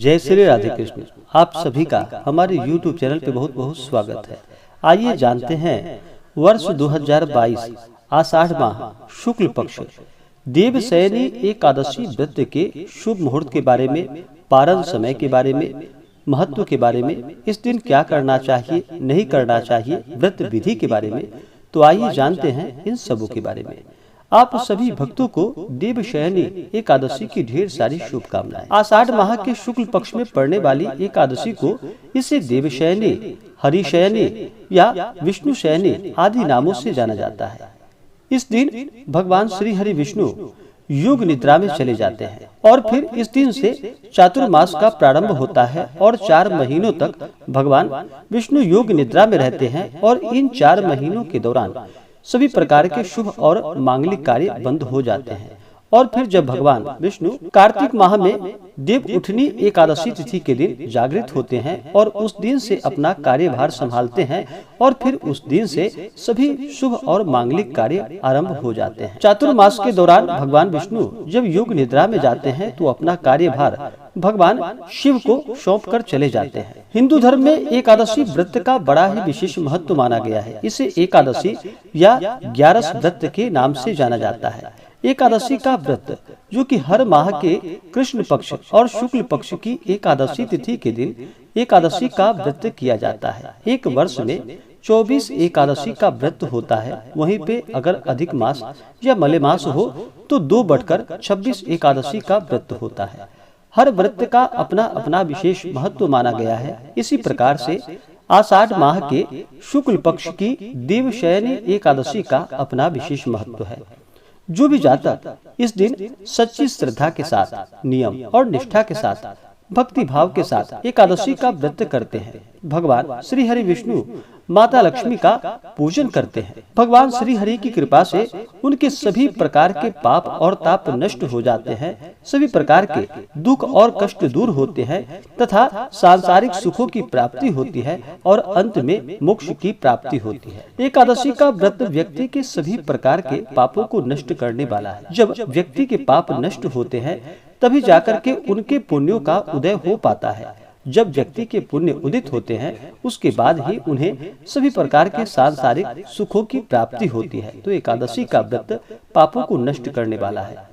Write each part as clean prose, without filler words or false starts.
जय श्री राधे कृष्ण। आप सभी का हमारे YouTube चैनल पे बहुत बहुत स्वागत है। आइए जानते हैं वर्ष 2022 आषाढ़ माह शुक्ल पक्ष देवशयनी एकादशी व्रत के शुभ मुहूर्त के बारे में, पारण समय के बारे में, महत्व के बारे में, इस दिन क्या करना चाहिए नहीं करना चाहिए, व्रत विधि के बारे में। तो आइए जानते हैं इन सबों के बारे में। आप सभी भक्तों को देवशयनी एकादशी की ढेर सारी शुभकामनाएं। आषाढ़ माह के शुक्ल पक्ष में पड़ने वाली एकादशी को इसे देवशयनी, हरिशयनी या विष्णुशयनी आदि नामों से जाना जाता है। इस दिन भगवान श्री हरि विष्णु योग निद्रा में चले जाते हैं और फिर इस दिन से चातुर्मास का प्रारंभ होता है और 4 महीनों तक भगवान विष्णु योग निद्रा में रहते हैं। और इन 4 महीनों के दौरान सभी प्रकार के शुभ और मांगलिक कार्य बंद हो जाते हैं। और फिर जब भगवान विष्णु कार्तिक माह में देव उठनी एकादशी तिथि के दिन जागृत होते हैं और उस दिन से अपना कार्यभार संभालते हैं और फिर उस दिन से सभी शुभ और मांगलिक कार्य आरंभ हो जाते हैं। चातुर्मास के दौरान भगवान विष्णु जब योग निद्रा में जाते हैं तो अपना कार्यभार भगवान शिव को सौंप कर चले जाते हैं। हिंदू धर्म में एकादशी व्रत का बड़ा ही विशेष महत्व माना गया है। इसे एकादशी या 11 व्रत के नाम से जाना जाता है। एकादशी का व्रत जो कि हर माह के कृष्ण पक्ष और शुक्ल पक्ष की एकादशी तिथि के दिन एकादशी का व्रत किया जाता है। एक वर्ष में 24 एकादशी का व्रत होता है। वहीं पे अगर अधिक मास या मलेमास हो तो 2 बढ़कर 26 एकादशी का व्रत होता है। हर व्रत का अपना अपना विशेष महत्व माना गया है। इसी प्रकार से आषाढ़ माह के शुक्ल पक्ष की देवशयनी एकादशी का अपना विशेष महत्व है। जो भी जातक इस दिन सच्ची श्रद्धा के साथ, नियम और निष्ठा के साथ, भक्ति भाव के साथ एकादशी का व्रत करते हैं, भगवान श्री हरि विष्णु माता लक्ष्मी का पूजन करते हैं। भगवान श्री हरि की कृपा से उनके सभी प्रकार के पाप और ताप नष्ट हो जाते हैं, सभी प्रकार के दुख और कष्ट दूर होते हैं तथा सांसारिक सुखों की प्राप्ति होती है और अंत में मोक्ष की प्राप्ति होती है। एकादशी का व्रत व्यक्ति के सभी प्रकार के पापों को नष्ट करने वाला है। जब व्यक्ति के पाप नष्ट होते हैं तभी जाकर के उनके पुण्यों का उदय हो पाता है। जब व्यक्ति के पुण्य उदित होते हैं उसके बाद ही उन्हें सभी प्रकार के सांसारिक सुखों की प्राप्ति होती है। तो एकादशी का व्रत पापों को नष्ट करने वाला है।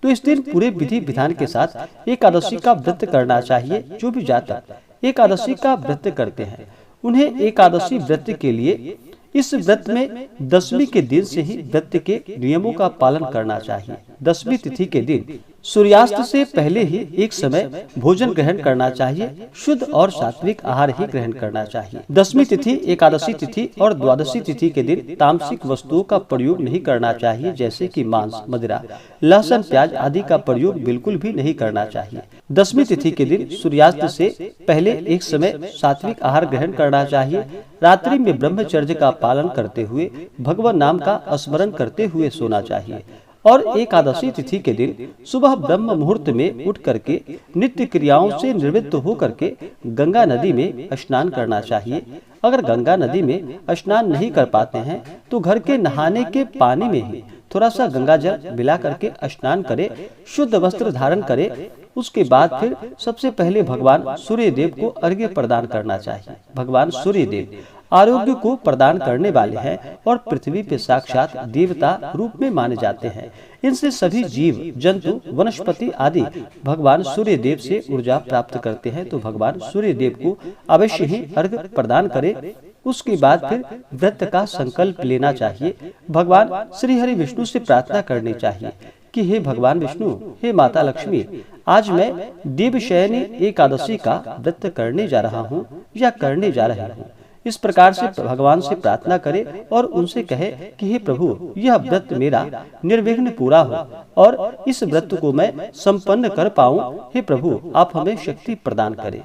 तो इस दिन पूरे विधि विधान के साथ एकादशी का व्रत करना चाहिए। जो भी जातक एकादशी का व्रत करते हैं उन्हें एकादशी व्रत के लिए इस व्रत में 10वीं के दिन से ही व्रत के नियमों का पालन करना चाहिए। 10वीं तिथि के दिन सूर्यास्त से पहले ही एक समय भोजन ग्रहण करना चाहिए। शुद्ध और सात्विक आहार ही ग्रहण करना चाहिए। 10वीं तिथि, एकादशी तिथि और द्वादशी तिथि के दिन तामसिक वस्तुओं का प्रयोग नहीं करना चाहिए, जैसे कि मांस, मदिरा, लहसुन, प्याज आदि का प्रयोग बिल्कुल भी नहीं करना चाहिए। 10वीं तिथि के दिन सूर्यास्त से पहले एक समय सात्विक आहार ग्रहण करना चाहिए। रात्रि में ब्रह्मचर्य का पालन करते हुए भगवान नाम का स्मरण करते हुए सोना चाहिए। और एकादशी तिथि के दिन सुबह ब्रह्म मुहूर्त में उठ करके नित्य क्रियाओं से निवृत्त होकर के गंगा नदी में स्नान करना चाहिए। अगर गंगा नदी में स्नान नहीं कर पाते हैं तो घर के नहाने के पानी में ही थोड़ा सा गंगा जल मिला करके स्नान करे, शुद्ध वस्त्र धारण करे। उसके बाद फिर सबसे पहले भगवान सूर्य देव को अर्घ्य प्रदान करना चाहिए। भगवान सूर्य देव आरोग्य को प्रदान करने वाले हैं और पृथ्वी पे साक्षात देवता रूप में माने जाते हैं। इनसे सभी जीव जंतु, वनस्पति आदि भगवान सूर्य देव से ऊर्जा प्राप्त करते हैं। तो भगवान सूर्य देव को अवश्य ही अर्घ्य प्रदान करें। उसके बाद फिर व्रत का संकल्प लेना चाहिए। भगवान श्री हरि विष्णु से प्रार्थना करनी चाहिए कि हे भगवान विष्णु, हे माता लक्ष्मी, आज मैं देवशयनी एकादशी का व्रत करने जा रहा हूँ या करने जा रही हूँ। इस प्रकार से भगवान से प्रार्थना करे और उनसे कहे कि हे प्रभु, यह व्रत मेरा निर्विघ्न पूरा हो और इस व्रत को मैं संपन्न कर पाऊं। हे प्रभु, आप हमें शक्ति प्रदान करें।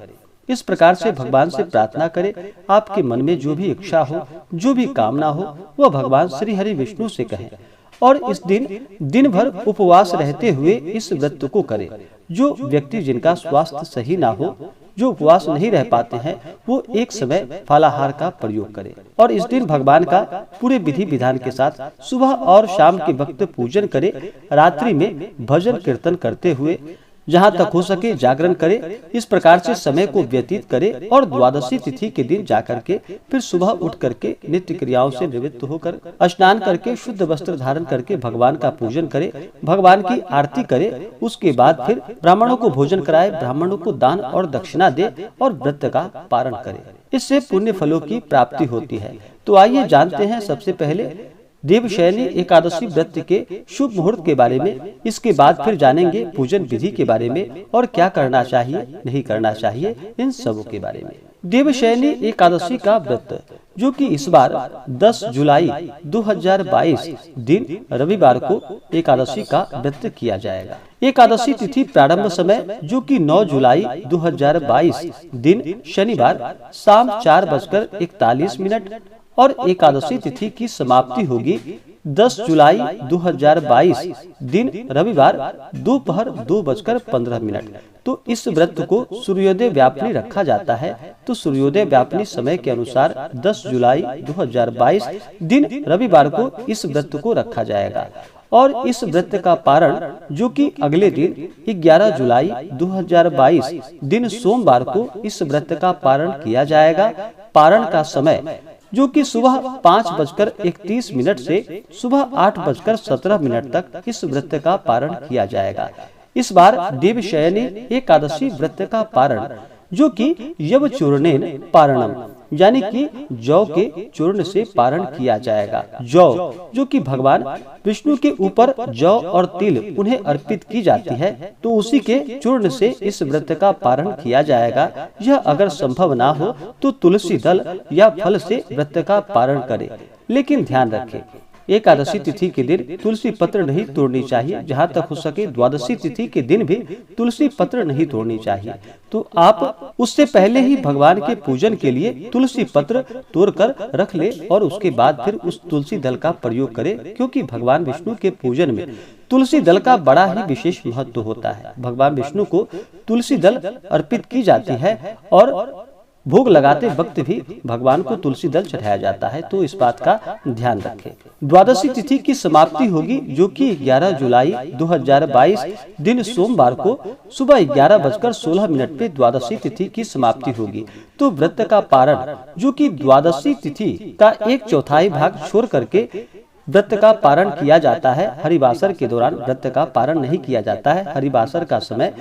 इस प्रकार से भगवान से प्रार्थना करें। आपके मन में जो भी इच्छा हो, जो भी कामना हो, वह भगवान श्री हरि विष्णु से कहें और इस दिन भर उपवास रहते हुए इस व्रत को करें। जो व्यक्ति जिनका स्वास्थ्य सही ना हो, जो उपवास नहीं रह पाते हैं, वो एक समय फलाहार का प्रयोग करें और इस दिन भगवान का पूरे विधि विधान के साथ सुबह और शाम के वक्त पूजन करें। रात्रि में भजन कीर्तन करते हुए जहाँ तक हो सके जागरण करे, इस प्रकार से समय को व्यतीत करे और द्वादशी तिथि के दिन जाकर के फिर सुबह उठ करके नित्य क्रियाओं से निवृत्त होकर स्नान करके शुद्ध वस्त्र धारण करके भगवान का पूजन करे, भगवान की आरती करे। उसके बाद फिर ब्राह्मणों को भोजन कराए, ब्राह्मणों को दान और दक्षिणा दे और व्रत का पारण करे। इससे पुण्य फलों की प्राप्ति होती है। तो आइए जानते हैं सबसे पहले देवशयनी एकादशी व्रत के शुभ मुहूर्त के बारे में। इसके बाद फिर जानेंगे पूजन विधि के बारे में और क्या करना चाहिए नहीं करना चाहिए, इन सबों के बारे में। देवशयनी एकादशी का व्रत जो कि इस बार 10 जुलाई 2022 दिन रविवार को एकादशी का व्रत किया जाएगा। एकादशी तिथि प्रारंभ समय जो कि 9 जुलाई 2022 दिन शनिवार शाम 4:41 और एकादशी तिथि की समाप्ति होगी 10 जुलाई 2022 दिन रविवार दोपहर 2:15। तो इस व्रत को सूर्योदय व्यापनी रखा जाता है। तो सूर्योदय व्यापनी समय के अनुसार 10 जुलाई 2022 दिन रविवार को इस व्रत को रखा जाएगा और इस व्रत का पारण जो कि अगले दिन 11 जुलाई 2022 दिन सोमवार को इस व्रत का पारण किया जाएगा। पारण का समय जो कि सुबह 5:31 से सुबह 8:17 तक इस व्रत का पारण किया जाएगा। इस बार देवशयनी एकादशी व्रत का पारण जो कि यवचूर्णेन पारणम यानी कि जौ के चूर्ण से पारण किया जाएगा। जौ जो कि भगवान विष्णु के ऊपर जौ और तिल उन्हें अर्पित की जाती है, तो उसी के चूर्ण से इस व्रत का पारण किया जाएगा। यह अगर संभव ना हो तो तुलसी दल या फल से व्रत का पारण करें, लेकिन ध्यान रखें एकादशी तिथि के दिन तुलसी पत्र नहीं तोड़नी चाहिए। जहाँ तक हो सके द्वादशी तिथि के दिन भी तुलसी पत्र नहीं तोड़नी चाहिए। तो आप उससे पहले ही भगवान के पूजन के लिए तुलसी पत्र तोड़कर रख ले और उसके बाद फिर उस तुलसी दल का प्रयोग करें, क्योंकि भगवान विष्णु के पूजन में तुलसी दल का बड़ा ही विशेष महत्व होता है। भगवान विष्णु को तुलसी दल अर्पित की जाती है और भोग लगाते वक्त भी भगवान को तुलसी दल चढ़ाया जाता है। तो इस बात का ध्यान रखें। द्वादशी तिथि की समाप्ति होगी जो कि 11 जुलाई 2022 दिन सोमवार को सुबह 11:16 पे द्वादशी तिथि की समाप्ति होगी। तो व्रत का पारण जो कि द्वादशी तिथि का 1/4 भाग छोड़ करके व्रत का पारण किया जाता है। हरिवासर के दौरान व्रत का पारण नहीं किया जाता है। हरिवासर का समय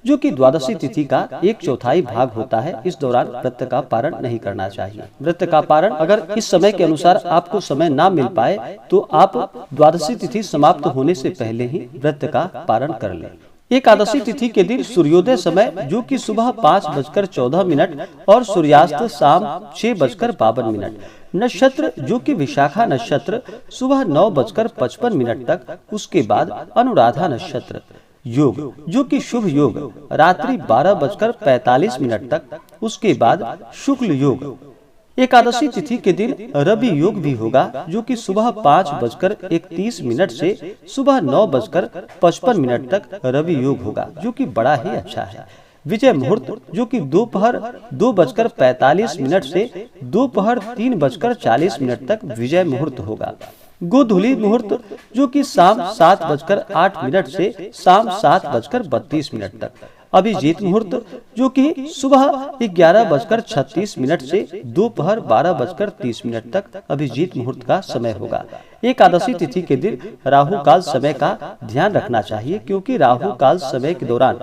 जो कि द्वादशी तिथि का 1/4 भाग होता है, इस दौरान व्रत का पारण नहीं करना चाहिए। व्रत का पारण अगर इस समय के अनुसार आपको समय ना मिल पाए तो आप द्वादशी तिथि समाप्त होने से पहले ही व्रत का पारण कर लें। एकादशी तिथि के दिन सूर्योदय समय जो कि सुबह 5:14 और सूर्यास्त शाम 6:52। नक्षत्र जो कि विशाखा नक्षत्र सुबह 9:55 तक। उसके बाद अनुराधा नक्षत्र। योग जो कि शुभ योग रात्रि 12:45 तक। उसके बाद शुक्ल योग। एकादशी तिथि के दिन रवि योग भी होगा जो कि सुबह 5:31 से सुबह 9:55 तक रवि योग होगा, जो कि बड़ा ही अच्छा है। विजय मुहूर्त जो कि दोपहर 2:45 से दोपहर 3:40 तक विजय मुहूर्त होगा। गोधूली मुहूर्त जो कि शाम 7:08 से शाम 7:32 तक। अभिजीत मुहूर्त जो कि सुबह 11:36 से दोपहर 12:30 तक अभिजीत मुहूर्त का समय होगा। एकादशी तिथि के दिन राहु काल समय का ध्यान रखना चाहिए, क्योंकि राहु काल समय के दौरान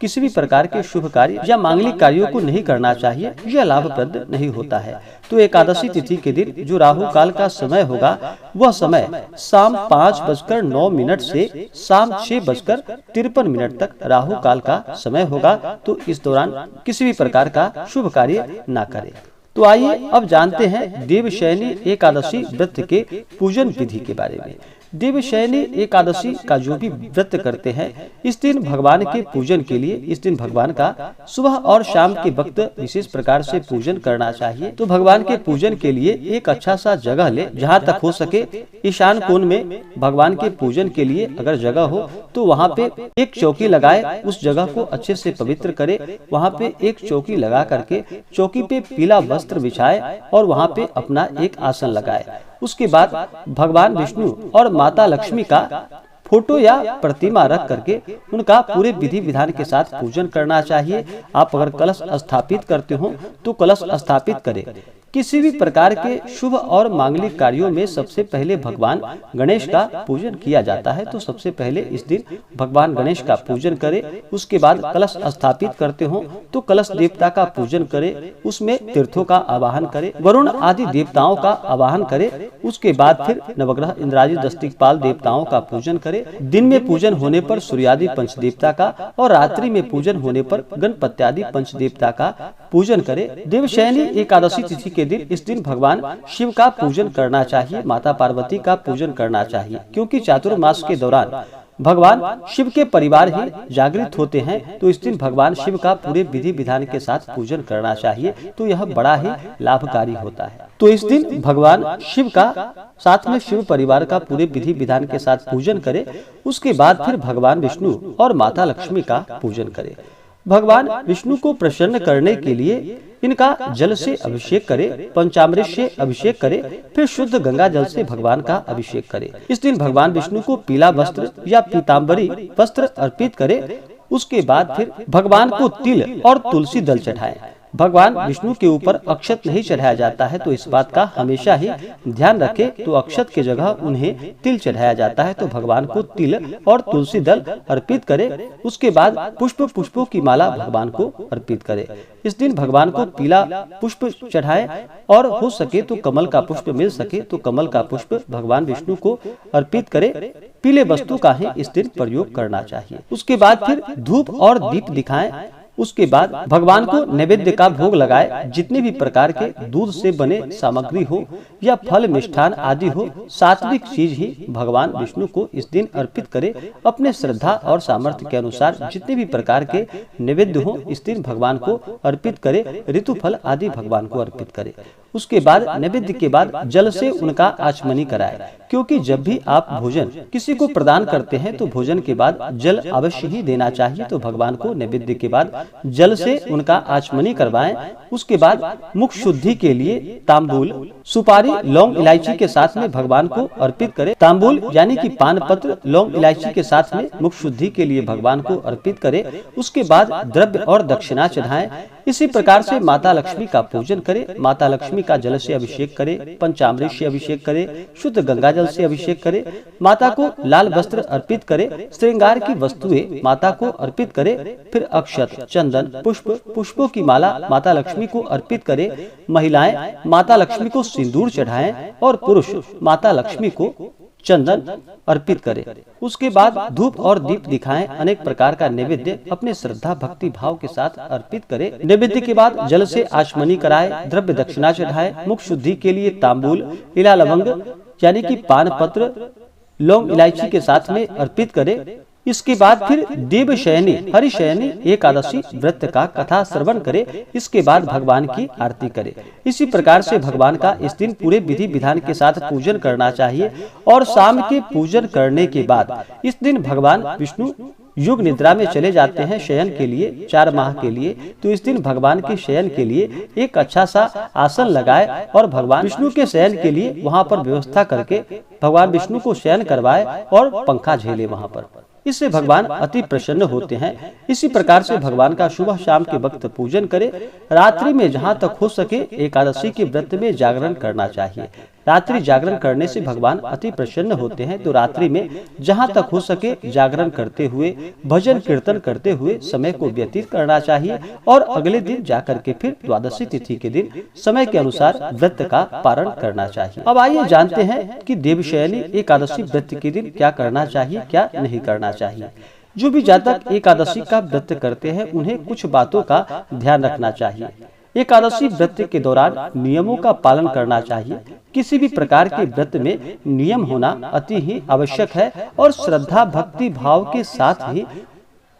किसी भी प्रकार के शुभ कार्य या मांगलिक कार्यों को नहीं करना चाहिए, यह लाभप्रद नहीं होता है। तो एकादशी तिथि के दिन जो राहु काल का समय होगा वह समय शाम 5:09 से शाम 6:53 तक राहु काल का समय होगा। तो इस दौरान किसी भी प्रकार का शुभ कार्य ना करें। तो आइए अब जानते हैं देवशयनी एकादशी व्रत के पूजन विधि के बारे में। देवशयनी एकादशी का जो भी व्रत करते हैं, इस दिन भगवान के पूजन के लिए इस दिन भगवान का सुबह और शाम के वक्त विशेष प्रकार से पूजन करना चाहिए। तो भगवान के पूजन के लिए एक अच्छा सा जगह ले, जहाँ तक हो सके ईशान कोण में भगवान के पूजन के लिए अगर जगह हो तो वहाँ पे एक चौकी लगाए, उस जगह को अच्छे से पवित्र करे। वहाँ पे एक चौकी लगा करके चौकी पे पीला वस्त्र बिछाए और वहाँ पे अपना एक आसन लगाए। उसके बाद भगवान विष्णु और माता लक्ष्मी का फोटो या प्रतिमा रख करके उनका पूरे विधि विधान के साथ पूजन करना चाहिए। आप अगर कलश स्थापित करते हो तो कलश स्थापित करें। किसी भी प्रकार के शुभ और मांगलिक कार्यों में सबसे पहले भगवान गणेश का पूजन किया जाता है, तो सबसे पहले इस दिन भगवान गणेश का पूजन करें। उसके बाद कलश स्थापित करते हो तो कलश देवता का पूजन करें, उसमें तीर्थों का आवाहन करें, वरुण आदि देवताओं का आवाहन करें। उसके बाद फिर नवग्रह इंद्रादि दस्तिकपाल देवताओं का पूजन करें। दिन में पूजन होने पर सूर्यादि पंचदेवता का और रात्रि में पूजन होने पर गणपत्यादि पंचदेवता का पूजन करें। देवशयनी एकादशी तिथि के दिन इस दिन भगवान शिव का पूजन करना चाहिए, माता पार्वती का पूजन करना चाहिए, क्योंकि चातुर्मास के दौरान भगवान शिव के परिवार ही जागृत होते हैं, तो इस दिन भगवान शिव का पूरे विधि विधान के साथ पूजन करना चाहिए, तो यह बड़ा ही लाभकारी होता है। तो इस दिन भगवान शिव का साथ में शिव परिवार का पूरे विधि विधान के साथ पूजन करें। उसके बाद फिर भगवान विष्णु और माता लक्ष्मी का पूजन करें। भगवान विष्णु को प्रसन्न करने के लिए इनका जल से अभिषेक करें, पंचामृत से अभिषेक करें, फिर शुद्ध गंगा जल से भगवान का अभिषेक करें। इस दिन भगवान विष्णु को पीला वस्त्र या पीताम्बरी वस्त्र अर्पित करें। उसके बाद फिर भगवान को तिल और तुलसी दल चढ़ाएं। भगवान विष्णु के ऊपर अक्षत नहीं चढ़ाया जाता है, तो इस बात का हमेशा ही ध्यान रखें। तो अक्षत की जगह उन्हें तिल चढ़ाया जाता है, तो भगवान को तिल और तुलसी दल अर्पित करें। उसके बाद पुष्पों की माला भगवान को अर्पित करें। इस दिन भगवान को पीला पुष्प चढ़ाएं और हो सके तो कमल का पुष्प मिल सके तो कमल का पुष्प भगवान विष्णु को अर्पित करें। पीले वस्तु का ही इस दिन प्रयोग करना चाहिए। उसके बाद फिर धूप और दीप दिखाएं। उसके बाद भगवान को नैवेद्य का भोग लगाए। जितने भी प्रकार के दूध से बने सामग्री हो या फल मिष्ठान आदि हो, सात्विक चीज ही भगवान विष्णु को इस दिन अर्पित करे। अपने श्रद्धा और सामर्थ्य के अनुसार जितने भी प्रकार के नैवेद्य हो इस दिन भगवान को अर्पित करे। ऋतु फल आदि भगवान को अर्पित करे। उसके बाद नैवेद्य के बाद जल से उनका आचमनी कराए, क्योंकि जब भी आप भोजन किसी को प्रदान करते हैं तो भोजन के बाद जल अवश्य ही देना चाहिए। तो भगवान को नैवेद्य के बाद जल से उनका आचमनी करवाएं। उसके बाद मुख शुद्धि के लिए तांबूल, सुपारी, लौंग, इलायची के साथ में भगवान को अर्पित करें। तांबूल यानी कि पान पत्र, लौंग, इलायची के साथ में मुख शुद्धि के लिए भगवान को अर्पित करें। उसके बाद द्रव्य और दक्षिणा चढ़ाएं। इसी प्रकार से माता लक्ष्मी का पूजन करें। माता लक्ष्मी का जल से अभिषेक करें, पंचामृत से अभिषेक करें, शुद्ध गंगा जल से अभिषेक करें। माता को लाल वस्त्र अर्पित करें। श्रृंगार की वस्तुएं माता को अर्पित करें। फिर अक्षत, चंदन, पुष्पों की माला माता लक्ष्मी को अर्पित करें। महिलाएं माता लक्ष्मी को सिंदूर चढ़ाएं और पुरुष माता लक्ष्मी को चंदन अर्पित करें। उसके बाद धूप और दीप दिखाएं। अनेक प्रकार का नैवेद्य अपने श्रद्धा भक्ति भाव के साथ अर्पित करें। नैवेद्य के बाद जल से आचमनी कराए, द्रव्य दक्षिणा चढ़ाए। मुख शुद्धि के लिए तांबूल, इला लवंग यानी कि पान पत्र, लौंग, इलायची के साथ में अर्पित करें। इसके बाद फिर देवशयनी हरिशयनी एकादशी व्रत का कथा श्रवण करे। इसके बाद भगवान की आरती करे। इसी प्रकार से भगवान का इस दिन पूरे विधि विधान के साथ पूजन करना चाहिए। और शाम के पूजन करने के बाद इस दिन भगवान विष्णु युग निद्रा में चले जाते हैं शयन के लिए 4 माह के लिए। तो इस दिन भगवान के शयन के लिए एक अच्छा सा आसन लगाए और भगवान विष्णु के शयन के लिए वहां पर व्यवस्था करके भगवान विष्णु को शयन करवाए और पंखा झेले वहां पर। इससे भगवान अति प्रसन्न होते हैं। इसी प्रकार से भगवान का सुबह शाम के वक्त पूजन करें। रात्रि में जहां तक हो सके एकादशी के व्रत में जागरण करना चाहिए। रात्रि जागरण करने से भगवान अति प्रसन्न होते हैं। तो रात्रि में जहां तक हो सके जागरण करते हुए, भजन कीर्तन करते हुए समय को व्यतीत करना चाहिए। और अगले दिन जाकर के फिर द्वादशी तिथि के दिन समय के अनुसार व्रत का पारण करना चाहिए। अब आइए जानते हैं कि देवशयनी एकादशी व्रत के दिन क्या करना चाहिए, क्या नहीं करना चाहिए। जो भी जातक एकादशी का व्रत करते हैं उन्हें कुछ बातों का ध्यान रखना चाहिए। एकादशी व्रत के दौरान नियमों का पालन करना चाहिए। किसी भी प्रकार के व्रत में नियम होना अति ही आवश्यक है और श्रद्धा भक्ति भाव के साथ ही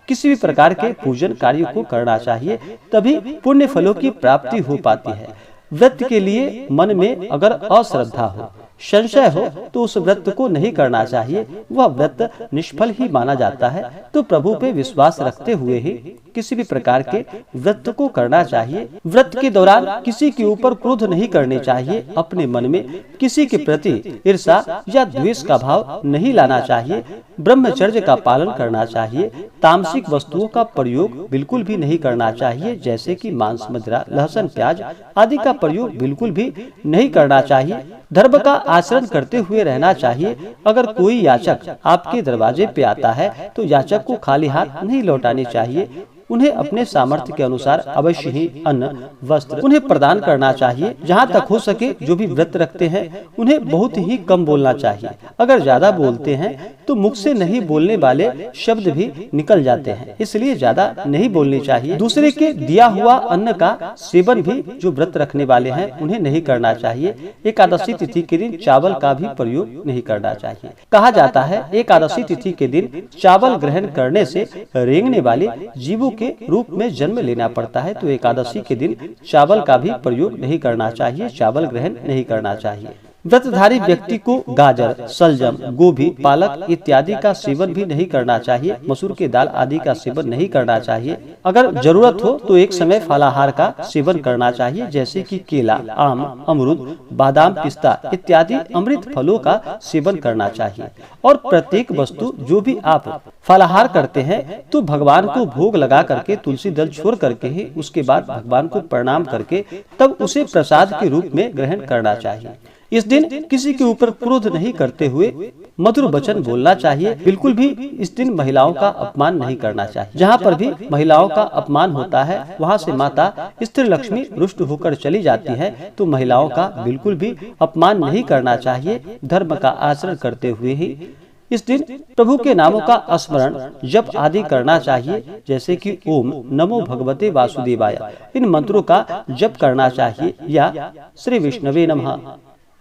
किसी भी प्रकार के पूजन कार्य को करना चाहिए, तभी पुण्य फलों की प्राप्ति हो पाती है। व्रत के लिए मन में अगर अश्रद्धा हो संशय हो तो उस व्रत को नहीं करना चाहिए, वह व्रत निष्फल ही माना जाता है। तो प्रभु पे विश्वास रखते हुए ही किसी भी प्रकार के व्रत को करना चाहिए। व्रत के दौरान किसी के ऊपर क्रोध नहीं करने चाहिए। अपने मन में किसी के प्रति ईर्ष्या या द्वेष का भाव नहीं लाना चाहिए। ब्रह्मचर्य का पालन करना चाहिए। तामसिक वस्तुओं का प्रयोग बिल्कुल भी नहीं करना चाहिए, जैसे कि मांस, मदिरा, लहसुन, प्याज आदि का प्रयोग बिल्कुल भी नहीं करना चाहिए। धर्म का आचरण करते हुए रहना चाहिए। अगर कोई याचक आपके दरवाजे पे आता है तो याचक को खाली हाथ नहीं लौटाने चाहिए। उन्हें अपने सामर्थ्य के अनुसार अवश्य ही अन्न, वस्त्र उन्हें प्रदान करना चाहिए। जहाँ तक हो सके जो भी व्रत रखते हैं उन्हें बहुत ही कम बोलना चाहिए। अगर ज्यादा बोलते हैं तो मुख से नहीं बोलने वाले शब्द भी निकल जाते हैं, इसलिए ज्यादा नहीं बोलनी चाहिए। दूसरे के दिया हुआ अन्न का सेवन भी जो व्रत रखने वाले हैं उन्हें नहीं करना चाहिए। एकादशी तिथि के दिन चावल का भी प्रयोग नहीं करना चाहिए। कहा जाता है एकादशी तिथि के दिन चावल ग्रहण करने से रेंगने वाले जीवों के रूप में जन्म लेना पड़ता है। तो एकादशी के दिन चावल का भी प्रयोग नहीं करना चाहिए, चावल ग्रहण नहीं करना चाहिए। व्रतधारी व्यक्ति को गाजर, सलजम, गोभी, पालक इत्यादि का सेवन भी नहीं करना चाहिए। मसूर की दाल आदि का सेवन नहीं करना चाहिए। अगर जरूरत हो तो एक समय फलाहार का सेवन करना चाहिए, जैसे कि केला, आम, अमरूद, बादाम, पिस्ता इत्यादि अमृत फलों का सेवन करना चाहिए। और प्रत्येक वस्तु जो भी आप फलाहार करते हैं तो भगवान को भोग लगा करके तुलसी दल छोड़ करके ही उसके बाद भगवान को प्रणाम करके तब उसे प्रसाद के रूप में ग्रहण करना चाहिए। इस दिन किसी के ऊपर क्रोध नहीं करते हुए मधुर वचन बोलना चाहिए। बिल्कुल भी इस दिन महिलाओं का अपमान नहीं करना चाहिए। जहाँ पर भी महिलाओं का अपमान होता है वहाँ से माता स्त्री लक्ष्मी रुष्ट होकर चली जाती है। तो महिलाओं का बिल्कुल भी अपमान नहीं करना चाहिए। धर्म का आचरण करते हुए ही इस दिन प्रभु के नामों का स्मरण, जप आदि करना चाहिए, जैसे कि ओम नमो भगवते वासुदेवाय इन मंत्रों का जप करना चाहिए, या श्री विष्णवे नमः,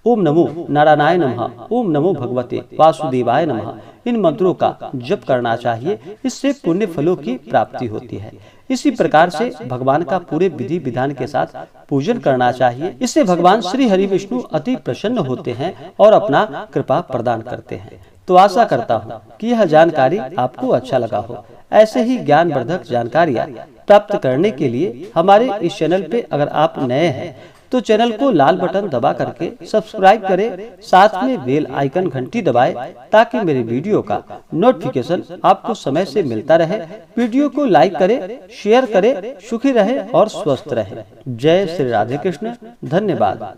ओम नमो नारायणाय नमः, ओम नमो भगवते वासुदेवाय नमः इन मंत्रों का जप करना चाहिए। इससे पुण्य फलों की प्राप्ति होती है। इसी प्रकार से भगवान का पूरे विधि विधान के साथ पूजन करना चाहिए। इससे भगवान श्री हरि विष्णु अति प्रसन्न होते हैं और अपना कृपा प्रदान करते हैं। तो आशा करता हूँ कि यह जानकारी आपको अच्छा लगा हो। ऐसे ही ज्ञानवर्धक जानकारियाँ प्राप्त करने के लिए हमारे इस चैनल पे अगर आप नए हैं तो चैनल को लाल बटन दबा करके सब्सक्राइब करें, साथ में बेल आइकन घंटी दबाएं ताकि मेरे वीडियो का नोटिफिकेशन आपको समय से मिलता रहे। वीडियो को लाइक करें, शेयर करें, सुखी रहे और स्वस्थ रहे। जय श्री राधे कृष्ण। धन्यवाद।